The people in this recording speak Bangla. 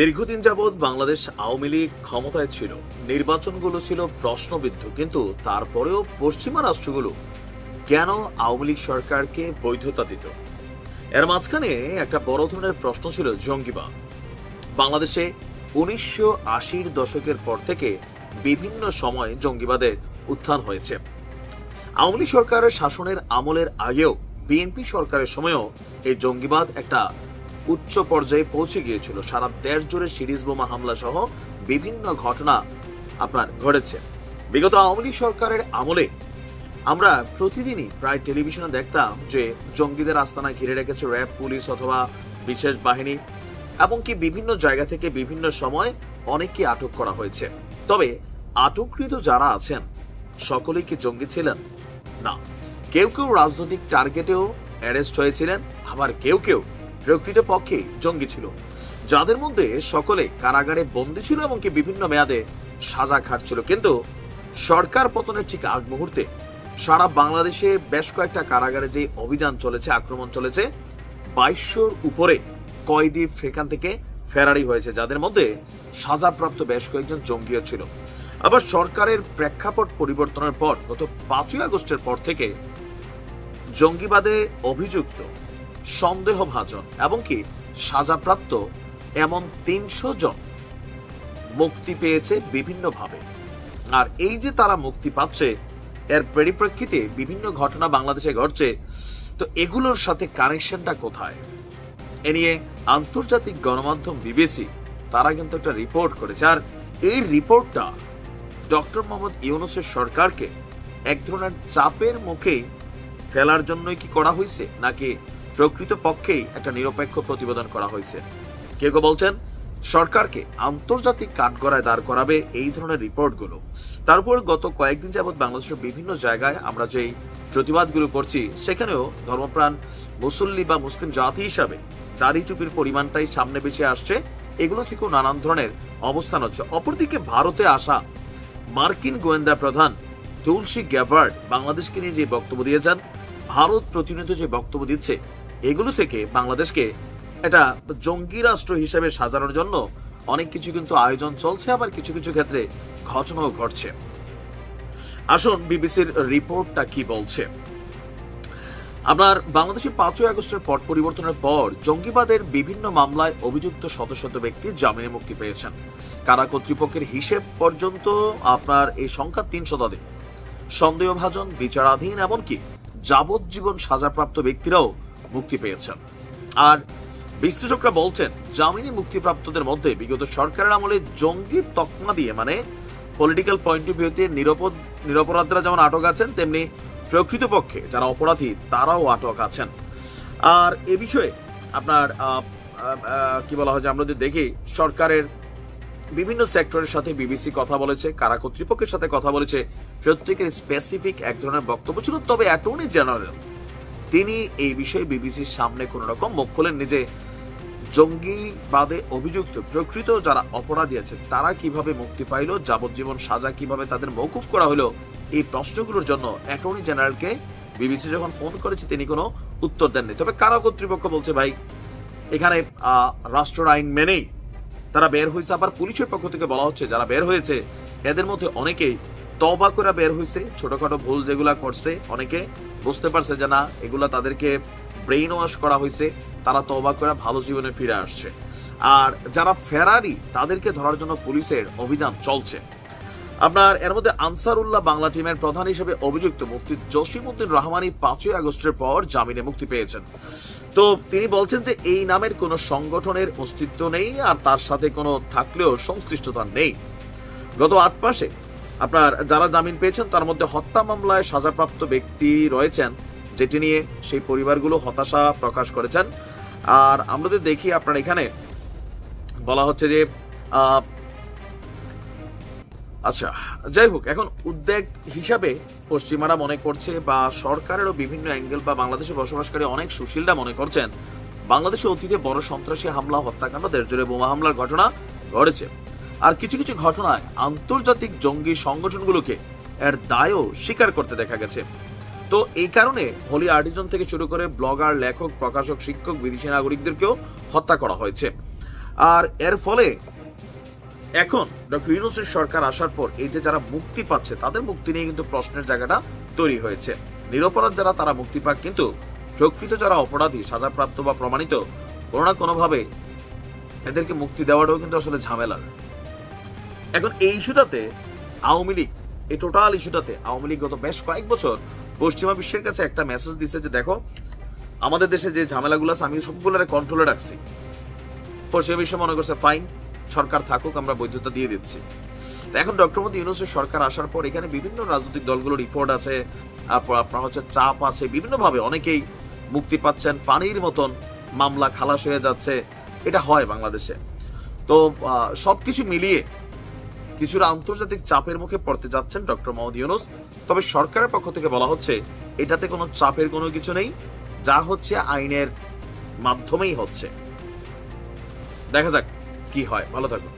দীর্ঘদিন যাবৎ বাংলাদেশ আওয়ামী লীগ ক্ষমতায় ছিল, নির্বাচনগুলো ছিল প্রশ্নবিদ্ধ, কিন্তু তারপরেও পশ্চিমা রাষ্ট্রগুলো কেন আওয়ামী লীগ সরকারকে বৈধতা দিত? এর মাঝখানে একটা বড় ধরনের প্রশ্ন ছিল জঙ্গিবাদ। বাংলাদেশে 1980-র দশকের পর থেকে বিভিন্ন সময় জঙ্গিবাদের উত্থান হয়েছে। আওয়ামী লীগ সরকারের শাসনের আমলের আগেও বিএনপি সরকারের সময়ও এই জঙ্গিবাদ একটা উচ্চ পর্যায়ে পৌঁছে গিয়েছিল। সারা দেশ জুড়ে সিরিজ বোমা হামলা সহ বিভিন্ন ঘটনা ঘটেছে। বিগত আওয়ামী লীগ সরকারের আমলে আমরা প্রতিদিনই প্রায় টেলিভিশনে দেখতাম যে জঙ্গিদের আস্তানা ঘিরে রেখেছে র্যাব, পুলিশ অথবা বিশেষ বাহিনী, এমনকি বিভিন্ন জায়গা থেকে বিভিন্ন সময় অনেককে আটক করা হয়েছে। তবে আটককৃত যারা আছেন সকলেই কি জঙ্গি ছিলেন? না, কেউ কেউ রাজনৈতিক টার্গেটেও অ্যারেস্ট হয়েছিলেন, আবার কেউ কেউ প্রকৃতপক্ষে জঙ্গি ছিল, যাদের মধ্যে সকলে কারাগারে বন্দী ছিল এমনকি বিভিন্ন মেয়াদে সাজা খাটছিল। কিন্তু সরকার পতনের ঠিক আগ মুহূর্তে সারা বাংলাদেশে বেশ কয়েকটা কারাগারে যে অভিযান চলেছে, আক্রমণ চলেছে, 2200-র উপরে কয়েদি সেখান থেকে ফেরারি হয়েছে, যাদের মধ্যে সাজাপ্রাপ্ত বেশ কয়েকজন জঙ্গিও ছিল। আবার সরকারের প্রেক্ষাপট পরিবর্তনের পর গত 5ই আগস্টের পর থেকে জঙ্গিবাদে অভিযুক্ত, সন্দেহভাজন এমনকি সাজাপ্রাপ্ত এমন 300 জন মুক্তি পেয়েছে বিভিন্নভাবে। আর এই যে তারা মুক্তি পাচ্ছে, এর পরিপ্রেক্ষিতে বিভিন্ন ঘটনা বাংলাদেশে ঘটছে। তো এগুলোর সাথে কানেকশনটা কোথায়? এ নিয়ে আন্তর্জাতিক গণমাধ্যম বিবিসি তারা কিন্তু একটা রিপোর্ট করেছে। আর এই রিপোর্টটা ডক্টর মোহাম্মদ ইউনূসের সরকারকে এক ধরনের চাপের মুখেই ফেলার জন্যই কি করা হয়েছে, নাকি প্রকৃতপক্ষেই একটা নিরপেক্ষ প্রতিবেদন করা হয়েছে? কেউ কেউ বলছেন সরকারকে আন্তর্জাতিক কাঠগড়ায় দাঁড় করাবে এই ধরনের রিপোর্টগুলো। তারপর গত কয়েকদিন যাবৎ বাংলাদেশের বিভিন্ন জায়গায় আমরা যেই প্রতিবাদগুলো করছি, সেখানেও ধর্মপ্রাণ মুসল্লি বা মুসলিম জাতি হিসাবে দাড়ি চুপির পরিমাণটাই সামনে বেশি আসছে। এগুলো থেকেও নানান ধরনের অবস্থান হচ্ছে। অপরদিকে ভারতে আসা মার্কিন গোয়েন্দা প্রধান তুলসী গ্যাবার্ড বাংলাদেশকে নিয়ে যে বক্তব্য দিয়েছেন, ভারত প্রতিনিয়ত যে বক্তব্য দিচ্ছে, এগুলো থেকে বাংলাদেশকে এটা জঙ্গি রাষ্ট্র হিসেবে সাজানোর জন্য অনেক কিছু কিন্তু আয়োজন চলছে, আবার কিছু কিছু ক্ষেত্রে ঘটনাও ঘটছে। আসুন বিবিসির রিপোর্টটা কি বলছে। আপনার বাংলাদেশে 5ই আগস্টের পট পরিবর্তনের পর জঙ্গিবাদের বিভিন্ন মামলায় অভিযুক্ত শত শত ব্যক্তি জামিনে মুক্তি পেয়েছেন। কারা কর্তৃপক্ষের হিসেব পর্যন্ত আপনার এই সংখ্যা 300 সন্দেহভাজন, বিচারাধীন এমনকি যাবজ্জীবন সাজাপ্রাপ্ত ব্যক্তিরাও মুক্তি পেয়েছেন। আর বিশ্লেষকরা বলছেন জামিনে মুক্তিপ্রাপ্তদের মধ্যে বিগত সরকারের আমলে জঙ্গি তকমা দিয়ে, মানে পলিটিক্যাল পয়েন্ট অফ ভিউতে নিরপরাধীরা যেমন আটক আছেন, তেমনি প্রকৃতপক্ষে যারা অপরাধী তারাও আটক আছেন। আর এ বিষয়ে আপনার কি বলা হয় যে আমরা যদি দেখি, সরকারের বিভিন্ন সেক্টরের সাথে বিবিসি কথা বলেছে, কারা কর্তৃপক্ষের সাথে কথা বলেছে, প্রত্যেকের স্পেসিফিক এক ধরনের বক্তব্য ছিল। তবে অ্যাটর্নি জেনারেল তিনি এই বিষয়ে বিবিসির সামনে কোন রকম মুখ খোলেননি যে জঙ্গিবাদে অভিযুক্ত প্রকৃত যারা অপরাধী আছে তারা কিভাবে মুক্তি পাইল, যাবজ্জীবন সাজা কিভাবে তাদের মওকুফ করা হলো। এই প্রশ্নগুলোর জন্য অ্যাটর্নি জেনারেলকে বিবিসি যখন ফোন করেছে তিনি কোনো উত্তর দেননি। তবে কারা কর্তৃপক্ষ বলছে ভাই এখানে রাষ্ট্র আইন মেনেই তারা বের হয়েছে। আবার পুলিশের পক্ষ থেকে বলা হচ্ছে যারা বের হয়েছে এদের মধ্যে অনেকেই তওবা করে বের হয়েছে। ছোটখাটো ভুল যেগুলা করছে অনেকে বুঝতে পারছে যে না, এগুলা তাদেরকে ব্রেইন ওয়াশ করা হয়েছে, তারা তওবা করে ভালো জীবনে ফিরে আসছে। আর যারা ফেরারি তাদেরকে ধরার জন্য পুলিশের অভিযান চলছে। আপনার এর মধ্যে আনসারুল্লাহ বাংলা টিমের প্রধান হিসেবে অভিযুক্ত মুফতি জসিমউদ্দিন রহমানী 5ই আগস্টের পর জামিনে মুক্তি পেয়েছেন। তো তিনি বলছেন যে এই নামের কোনো সংগঠনের অস্তিত্ব নেই, আর তার সাথে কোনো থাকলেও সংশ্লিষ্টতা নেই। গত 8 মাসে আপনার যারা জামিন পেয়েছেন তার মধ্যে হত্যা মামলায় সাজাপ্রাপ্ত ব্যক্তি রয়েছেন, যেটি নিয়ে সেই পরিবারগুলো হতাশা প্রকাশ করেছেন। আর আমরা যদি দেখি আপনার এখানে বলা হচ্ছে যে আচ্ছা যাই হোক, এখন উদ্বেগ হিসাবে পশ্চিমারা মনে করছে বা সরকারেরও বিভিন্ন অ্যাঙ্গেল বা বাংলাদেশে বসবাসকারী অনেক সুশীলরা মনে করছেন বাংলাদেশে অতীতে বড় সন্ত্রাসী হামলা, হত্যাকাণ্ড, দেশজুড়ে বোমা হামলার ঘটনা ঘটেছে। আর কিছু কিছু ঘটনায় আন্তর্জাতিক জঙ্গি সংগঠনগুলোকে এর দায়ও স্বীকার করতে দেখা গেছে। তো এই কারণে হোলি আর্টিজন থেকে শুরু করে ব্লগার, লেখক, প্রকাশক, শিক্ষক, বিদেশি নাগরিকদেরকেও হত্যা করা হয়েছে। আর এর ফলে এখন ডক্টর ইউনূসের সরকার আসার পর এই যে যারা মুক্তি পাচ্ছে তাদের মুক্তি নিয়ে কিন্তু প্রশ্নের জায়গাটা তৈরি হয়েছে। নিরপরাধ যারা তারা মুক্তি পাক, কিন্তু প্রকৃত যারা অপরাধী, সাজাপ্রাপ্ত বা প্রমাণিত, কোনো না কোনোভাবে এদেরকে মুক্তি দেওয়াটাও কিন্তু আসলে ঝামেলার। এখন এই ইস্যুটাতে আওয়ামী লীগ, এই টোটাল ইস্যুটাতে আওয়ামী লীগ গত বেশ কয়েক বছর পশ্চিমা বিশ্বের কাছে একটা মেসেজ দিচ্ছে যে দেখো আমাদের দেশে যে ঝামেলাগুলো আছে আমি সবগুলোরে কন্ট্রোলে রাখছি। পশ্চিমা বিশ্ব মনে করছে ফাইন, সরকার থাকুক, আমরা বৈধতা দিয়ে দিচ্ছি। এখন ডক্টর মোহাম্মদ ইউনূসের সরকার আসার পর এখানে বিভিন্ন রাজনৈতিক দলগুলোর রিপোর্ট আছে, আপনার হচ্ছে চাপ আছে, বিভিন্নভাবে অনেকেই মুক্তি পাচ্ছেন, পানির মতন মামলা খালাস হয়ে যাচ্ছে। এটা হয় বাংলাদেশে। তো সবকিছু মিলিয়ে কিছুটা আন্তর্জাতিক চাপের মুখে পড়তে যাচ্ছেন ডক্টর মোহাম্মদ ইউনূস। তবে সরকারের পক্ষ থেকে বলা হচ্ছে এটাতে কোনো চাপের কোনো কিছু নেই, যা হচ্ছে আইনের মাধ্যমেই হচ্ছে। দেখা যাক কি হয়। ভালো থাকুন।